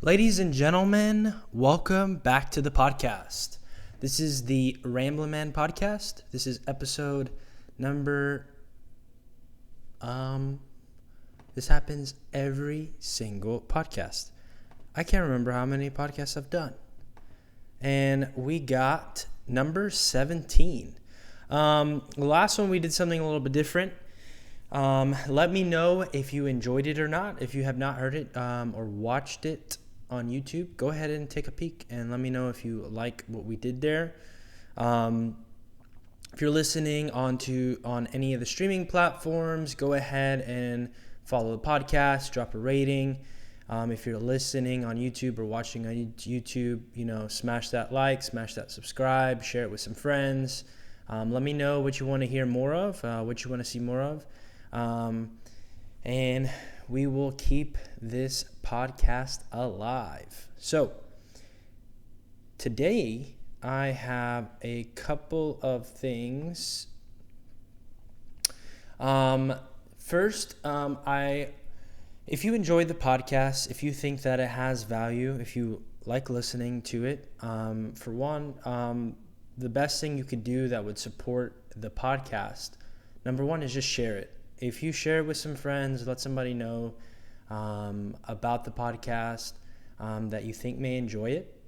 Ladies and gentlemen, welcome back to the podcast. This is the Ramblin' Man podcast. This is episode number, this happens every single podcast. I can't remember how many podcasts I've done. And we got number 17. The last one we did something a little bit different. Let me know if you enjoyed it or not. If you have not heard it or watched it on YouTube, go ahead and take a peek and let me know if you like what we did there. If you're listening on any of the streaming platforms, go ahead and follow the podcast, drop a rating. If you're listening on YouTube or watching on YouTube, smash that like, smash that subscribe, share it with some friends. Let me know what you want to hear more of, what you want to see more of. And we will keep this podcast alive. So today I have a couple of things. First, if you enjoyed the podcast, if you think that it has value, if you like listening to it, for one, the best thing you could do that would support the podcast, number one, is just share it. If you share it with some friends, let somebody know about the podcast that you think may enjoy it.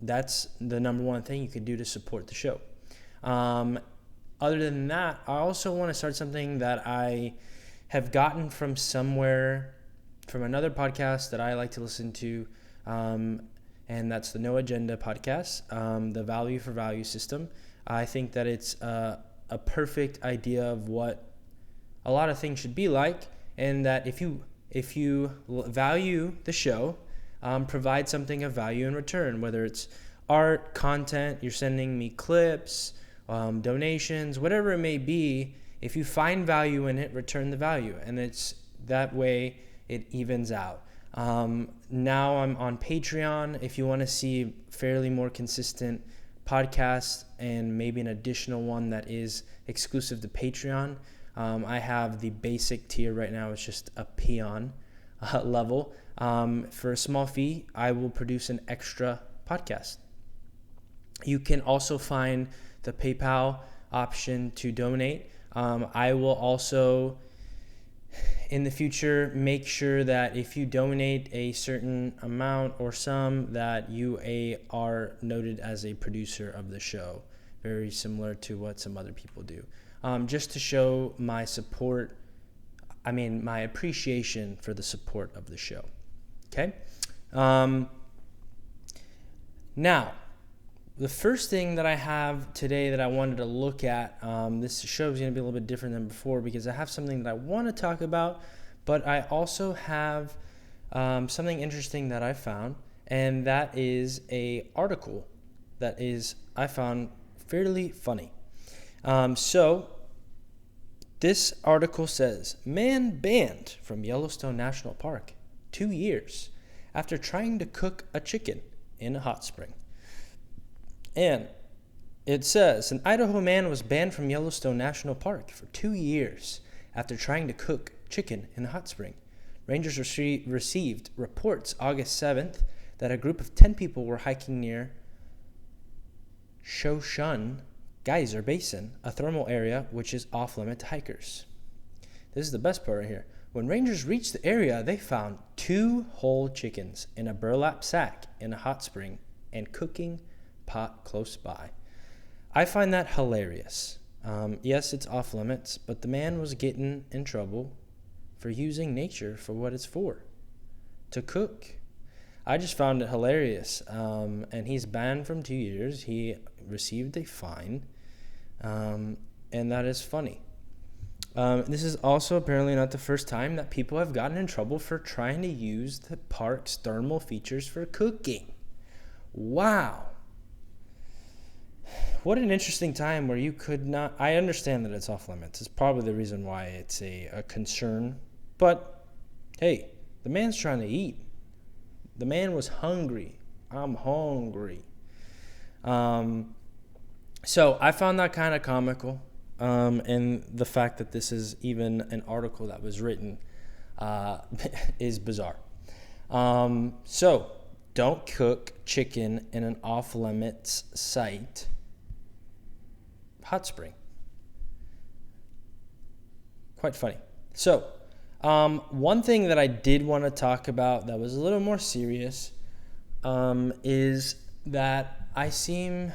That's the number one thing you could do to support the show. Other than that, I also want to start something that I have gotten from another podcast that I like to listen to, and that's the No Agenda podcast, the Value for Value system. I think that it's a perfect idea of what a lot of things should be like, and that if you value the show, provide something of value in return, whether it's art, content, you're sending me clips, donations, whatever it may be. If you find value in it, return the value, and it's that way it evens out. Now I'm on Patreon. If you want to see fairly more consistent podcasts and maybe an additional one that is exclusive to Patreon, I have the basic tier right now. It's just a peon level. For a small fee, I will produce an extra podcast. You can also find the PayPal option to donate. I will also, in the future, make sure that if you donate a certain amount or sum, that you are noted as a producer of the show. Very similar to what some other people do. Just to show my my appreciation for the support of the show. Okay? Now, the first thing that I have today that I wanted to look at, this show is going to be a little bit different than before because I have something that I want to talk about, but I also have something interesting that I found, and that is an article that I found fairly funny. So this article says, man banned from Yellowstone National Park 2 years after trying to cook a chicken in a hot spring. And it says, an Idaho man was banned from Yellowstone National Park for 2 years after trying to cook chicken in a hot spring. Rangers received reports August 7th that a group of 10 people were hiking near Shoshone Geyser Basin, a thermal area which is off-limit to hikers. This is the best part right here. When rangers reached the area, they found 2 whole chickens in a burlap sack in a hot spring and cooking pot close by. I find that hilarious. Yes, it's off-limits, but the man was getting in trouble for using nature for what it's for, to cook. I just found it hilarious, and he's banned from 2 years. He received a fine, and that is funny. This is also apparently not the first time that people have gotten in trouble for trying to use the park's thermal features for cooking. Wow. What an interesting time where you could not... I understand that it's off limits. It's probably the reason why it's a concern. But, hey, the man's trying to eat. The man was hungry. I'm hungry. So I found that kind of comical. And the fact that this is even an article that was written is bizarre. So don't cook chicken in an off-limits site. Hot spring. Quite funny. So, one thing that I did want to talk about that was a little more serious is that I seem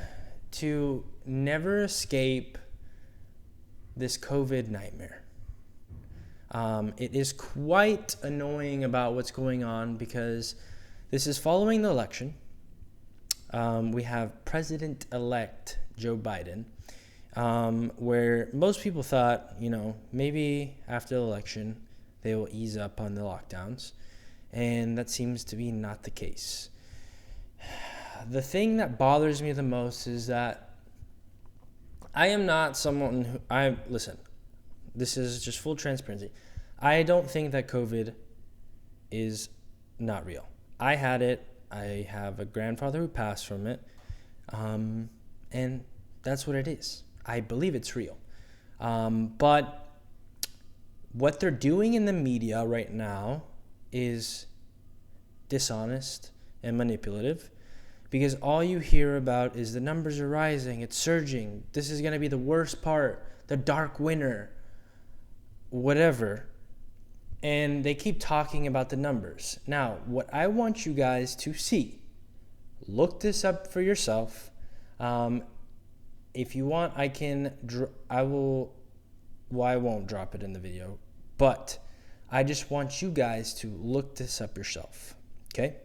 to never escape this COVID nightmare. It is quite annoying about what's going on because this is following the election. We have President-elect Joe Biden, where most people thought, maybe after the election, they will ease up on the lockdowns. And that seems to be not the case. The thing that bothers me the most is that I am not someone who, listen, this is just full transparency. I don't think that COVID is not real. I had it. I have a grandfather who passed from it. And that's what it is. I believe it's real. But what they're doing in the media right now is dishonest and manipulative, because all you hear about is the numbers are rising, it's surging, this is going to be the worst part, the dark winter, whatever. And they keep talking about the numbers. Now, what I want you guys to see, look this up for yourself. If you want, I won't drop it in the video, but I just want you guys to look this up yourself, okay?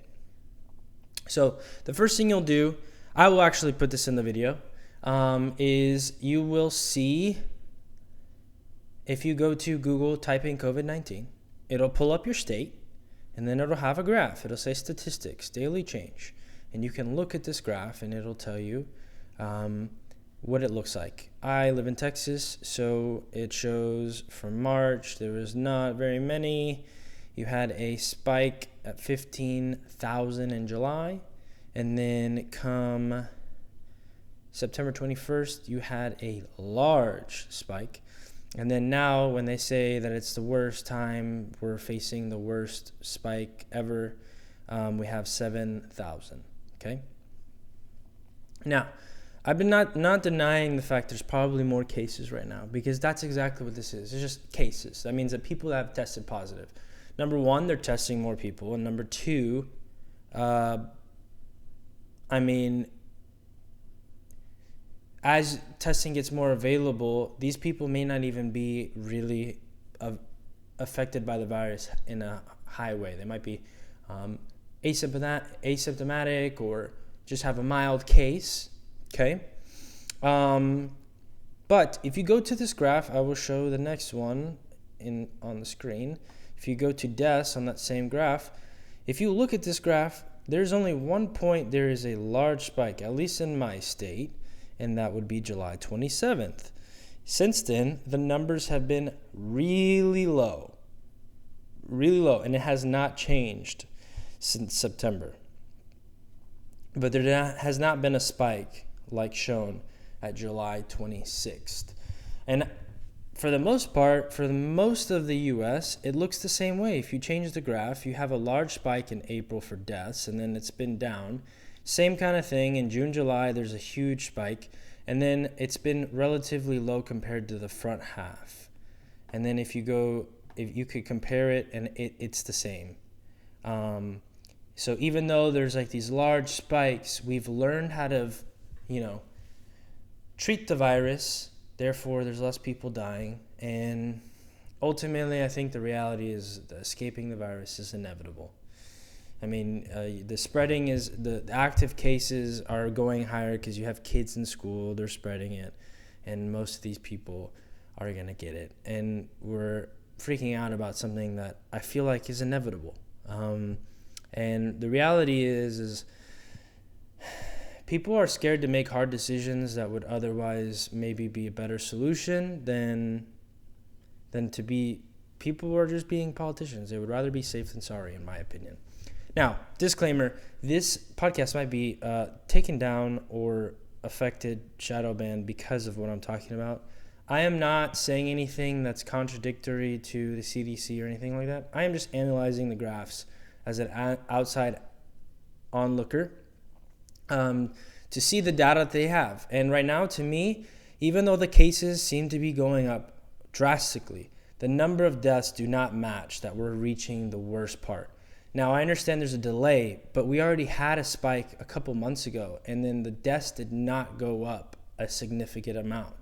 So the first thing you'll do, I will actually put this in the video, is you will see, if you go to Google, type in COVID-19, it'll pull up your state, and then it'll have a graph. It'll say statistics, daily change, and you can look at this graph, and it'll tell you what it looks like. I live in Texas, so it shows from March, there was not very many. You had a spike at 15,000 in July, and then come September 21st, you had a large spike. And then now when they say that it's the worst time, we're facing the worst spike ever, we have 7,000, okay? Now, I've been not denying the fact there's probably more cases right now, because that's exactly what this is. It's just cases. That means that people have tested positive. Number one, they're testing more people. And number two, as testing gets more available, these people may not even be really affected by the virus in a high way. They might be asymptomatic or just have a mild case, okay? But if you go to this graph, I will show the next one on the screen. If you go to deaths on that same graph, if you look at this graph, there's only one point there is a large spike, at least in my state, and that would be July 27th. Since then, the numbers have been really low, and it has not changed since September. But there has not been a spike like shown at July 26th. And for the most part, for the most of the U.S., it looks the same way. If you change the graph, you have a large spike in April for deaths, and then it's been down. Same kind of thing in June, July, there's a huge spike, and then it's been relatively low compared to the front half. And then if you could compare it, and it's the same. So even though there's like these large spikes, we've learned how to, treat the virus. Therefore, there's less people dying. And ultimately, I think the reality is that escaping the virus is inevitable. I mean, the spreading is, the active cases are going higher because you have kids in school, they're spreading it. And most of these people are going to get it. And we're freaking out about something that I feel like is inevitable. And the reality is people are scared to make hard decisions that would otherwise maybe be a better solution than to be, people are just being politicians. They would rather be safe than sorry, in my opinion. Now, disclaimer, this podcast might be taken down or affected, shadow banned because of what I'm talking about. I am not saying anything that's contradictory to the CDC or anything like that. I am just analyzing the graphs as an outside onlooker to see the data that they have. And right now, to me, even though the cases seem to be going up drastically, the number of deaths do not match that we're reaching the worst part. Now, I understand there's a delay, but we already had a spike a couple months ago, and then the deaths did not go up a significant amount.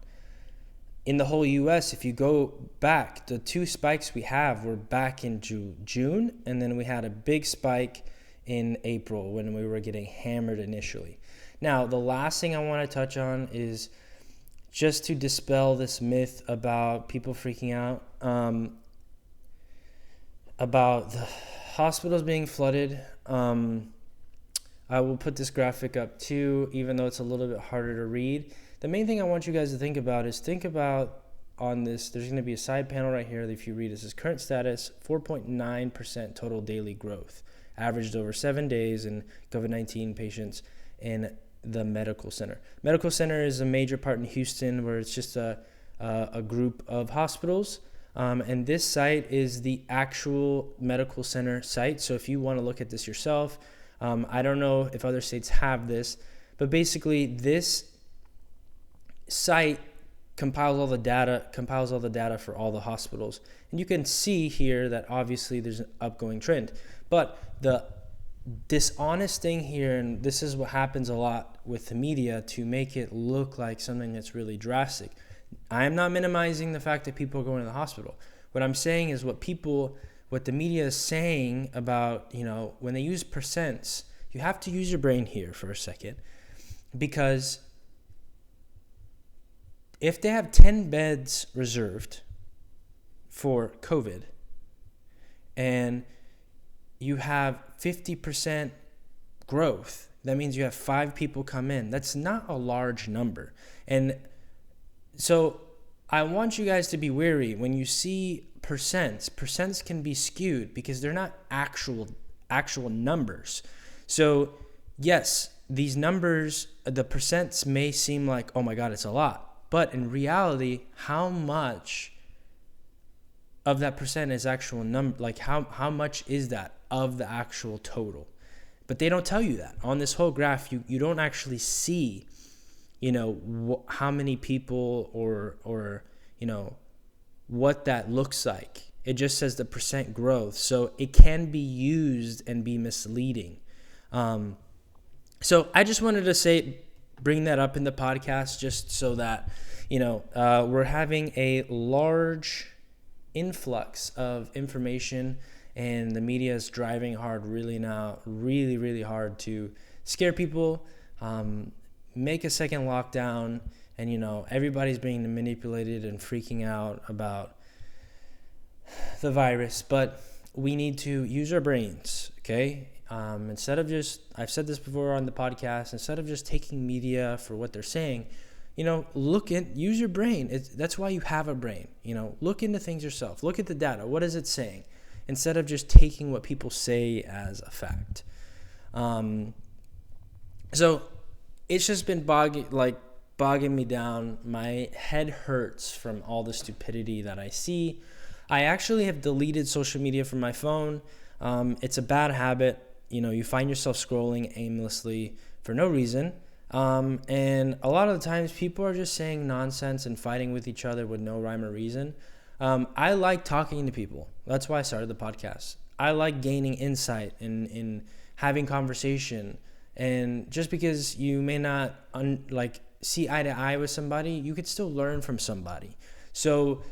In the whole US, if you go back, the 2 spikes we have were back in June, and then we had a big spike in April when we were getting hammered initially. Now, the last thing I want to touch on is just to dispel this myth about people freaking out about the hospitals being flooded. I will put this graphic up too, even though it's a little bit harder to read. The main thing I want you guys to think about is on this, there's going to be a side panel right here that if you read, this is current status, 4.9% total daily growth, averaged over 7 days in COVID-19 patients in the medical center. Medical center is a major part in Houston where it's just a group of hospitals. And this site is the actual medical center site. So if you want to look at this yourself, I don't know if other states have this, but basically this site compiles all the data for all the hospitals. And you can see here that obviously there's an upgoing trend. But the dishonest thing here, and this is what happens a lot with the media to make it look like something that's really drastic. I am not minimizing the fact that people are going to the hospital. What I'm saying is what the media is saying about, when they use percents, you have to use your brain here for a second, because if they have 10 beds reserved for COVID and you have 50% growth, that means you have 5 people come in. That's not a large number. And so I want you guys to be wary when you see percents. Percents can be skewed because they're not actual numbers. So yes, these numbers, the percents may seem like, oh my God, it's a lot. But in reality, how much of that percent is actual number? Like how much is that of the actual total? But they don't tell you that. On this whole graph, you don't actually see, how many people or what that looks like. It just says the percent growth. So it can be used and be misleading. So I just wanted to bring that up in the podcast just so that, we're having a large influx of information, and the media is driving really hard to scare people, make a second lockdown, and everybody's being manipulated and freaking out about the virus. But we need to use our brains, okay? Instead of I've said this before on the podcast, instead of just taking media for what they're saying, use your brain. That's why you have a brain. Look into things yourself. Look at the data. What is it saying? Instead of just taking what people say as a fact. So it's just been bogging me down. My head hurts from all the stupidity that I see. I actually have deleted social media from my phone. It's a bad habit. You find yourself scrolling aimlessly for no reason. And a lot of the times people are just saying nonsense and fighting with each other with no rhyme or reason. I like talking to people. That's why I started the podcast. I like gaining insight in having conversation. And just because you may not see eye to eye with somebody, you could still learn from somebody. So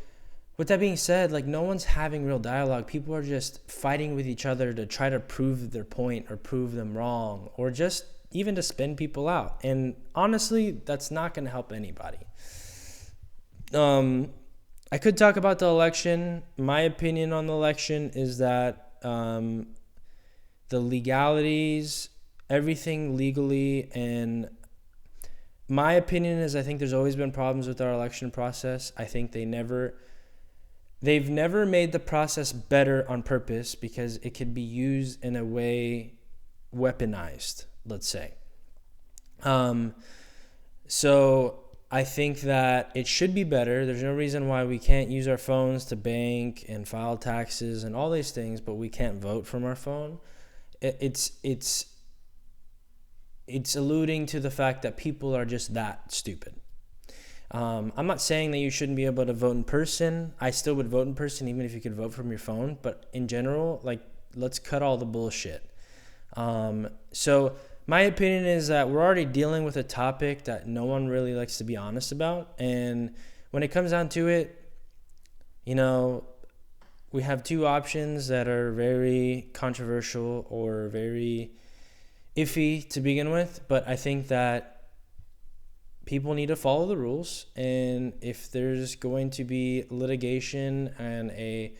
with that being said, no one's having real dialogue. People are just fighting with each other to try to prove their point or prove them wrong, or just even to spin people out. And honestly, that's not going to help anybody. I could talk about the election. My opinion on the election is that the legalities, everything legally, and my opinion is I think there's always been problems with our election process. I think they've never made the process better on purpose because it could be used in a way weaponized, let's say. So I think that it should be better. There's no reason why we can't use our phones to bank and file taxes and all these things, but we can't vote from our phone. It's it's alluding to the fact that people are just that stupid. I'm not saying that you shouldn't be able to vote in person. I still would vote in person even if you could vote from your phone. But in general, like, let's cut all the bullshit. So my opinion is that we're already dealing with a topic that no one really likes to be honest about. And when it comes down to it, you know, we have two options that are very controversial or very iffy to begin with. But I think that people need to follow the rules. And if there's going to be litigation and a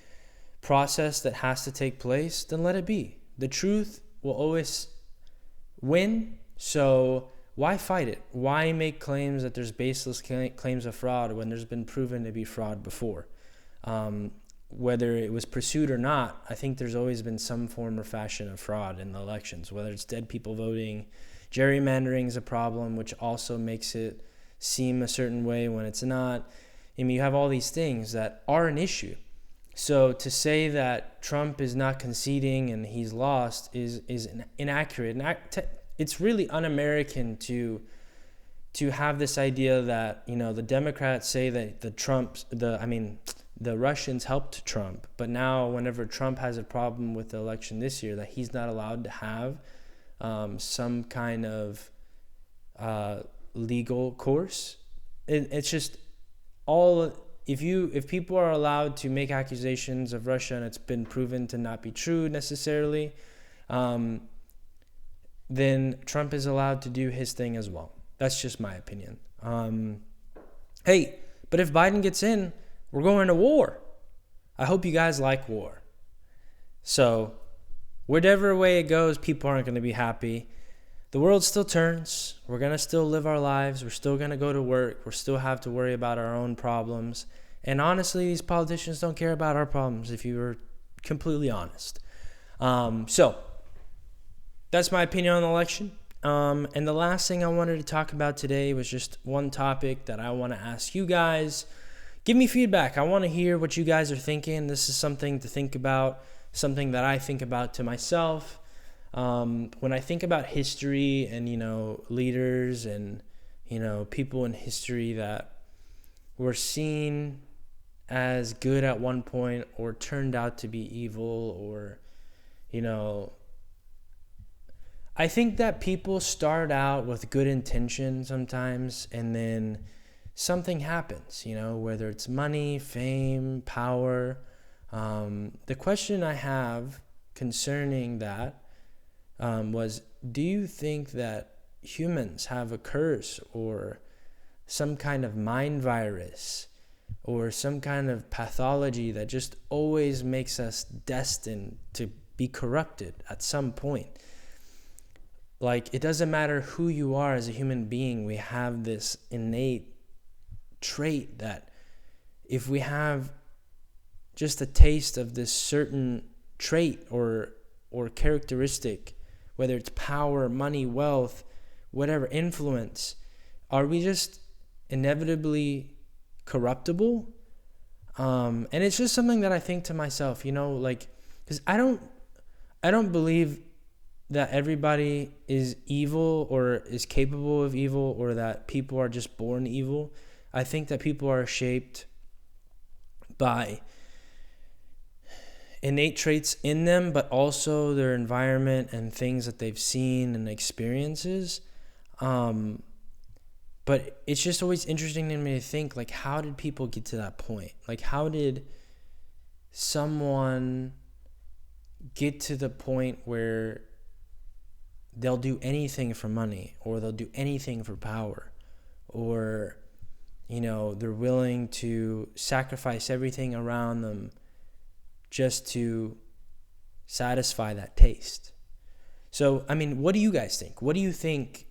process that has to take place, then let it be. The truth will always win. So why fight it? Why make claims that there's baseless claims of fraud when there's been proven to be fraud before? Whether it was pursued or not, I think there's always been some form or fashion of fraud in the elections, whether it's dead people voting. Gerrymandering is a problem, which also makes it seem a certain way when it's not. I mean, you have all these things that are an issue. So to say that Trump is not conceding and he's lost is inaccurate. It's really un-American to have this idea that, you know, the Democrats say that the Russians helped Trump, but now whenever Trump has a problem with the election this year, that he's not allowed to have some kind of legal course. It's just all, if people are allowed to make accusations of Russia and it's been proven to not be true necessarily, then Trump is allowed to do his thing as well. That's just my opinion. Hey, but if Biden gets in, we're going to war. I hope you guys like war. So whatever way it goes, people aren't going to be happy. The world still turns. We're going to still live our lives. We're still going to go to work. We'll still have to worry about our own problems. And honestly, these politicians don't care about our problems, if you were completely honest. So that's my opinion on the election. And the last thing I wanted to talk about today was just one topic that I want to ask you guys. Give me feedback. I want to hear what you guys are thinking. This is something to think about, something that I think about to myself. When I think about history and, you know, leaders and, you know, people in history that were seen as good at one point or turned out to be evil, or, you know, I think that people start out with good intention sometimes, and then something happens, you know, whether it's money, fame, power. The question I have concerning that was, do you think that humans have a curse or some kind of mind virus or some kind of pathology that just always makes us destined to be corrupted at some point? Like, it doesn't matter who you are as a human being, we have this innate trait that if we have just a taste of this certain trait or characteristic, whether it's power, money, wealth, whatever, influence, are we just inevitably corruptible? And it's just something that I think to myself, you know, like, because I don't believe that everybody is evil or is capable of evil, or that people are just born evil. I think that people are shaped by innate traits in them, but also their environment and things that they've seen and experiences. But it's just always interesting to me to think, like, how did people get to that point? Like, how did someone get to the point where they'll do anything for money, or they'll do anything for power, or, you know, they're willing to sacrifice everything around them just to satisfy that taste? So, I mean, what do you guys think? What do you think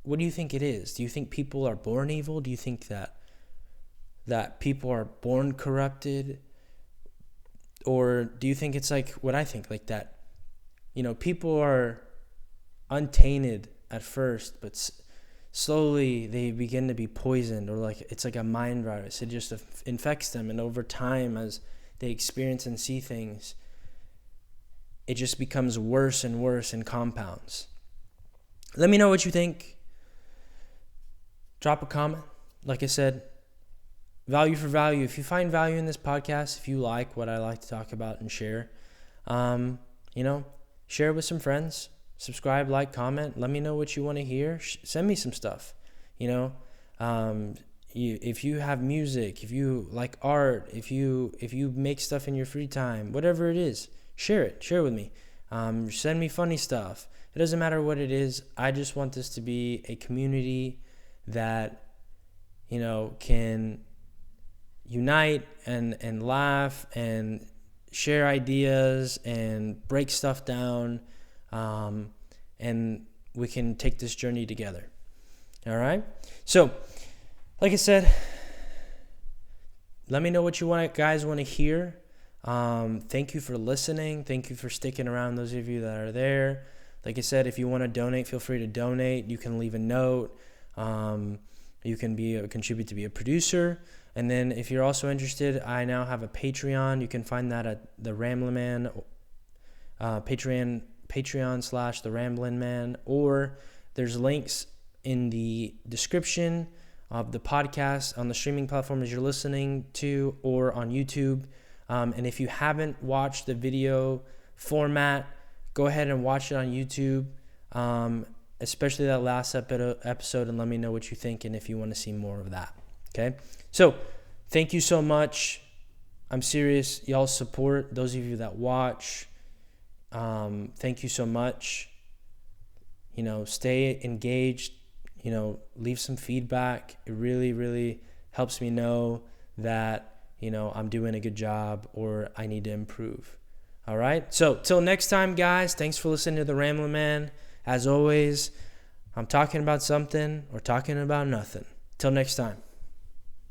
it is? Do you think people are born evil? Do you think that people are born corrupted? Or do you think it's like what I think, like that, you know, people are untainted at first, but slowly they begin to be poisoned, or like it's like a mind virus. It just infects them, and over time, as they experience and see things, it just becomes worse and worse and compounds. Let me know what you think. Drop a comment. Like I said, value for value. If you find value in this podcast, if you like what I like to talk about and share, share it with some friends. Subscribe, like, comment. Let me know what you want to hear. Send me some stuff. If you have music, if you like art, if you make stuff in your free time, whatever it is, share it. Share it with me. Send me funny stuff. It doesn't matter what it is. I just want this to be a community that, can unite and laugh and share ideas and break stuff down, and we can take this journey together. All right? So, like I said, let me know what you guys want to hear. Thank you for listening. Thank you for sticking around, those of you that are there. Like I said, if you want to donate, feel free to donate. You can leave a note. You can contribute to be a producer. And then if you're also interested, I now have a Patreon. You can find that at the Ramblin' Man, Patreon/the Ramblin' Man, or there's links in the description of the podcast on the streaming platforms you're listening to, or on YouTube. And if you haven't watched the video format, go ahead and watch it on YouTube, especially that last episode, and let me know what you think and if you want to see more of that. Okay? So, thank you so much. I'm serious. Y'all's support, those of you that watch, thank you so much. Stay engaged. Leave some feedback. It really, really helps me know that, I'm doing a good job or I need to improve. All right? So, till next time, guys, thanks for listening to The Ramblin' Man. As always, I'm talking about something or talking about nothing. Till next time.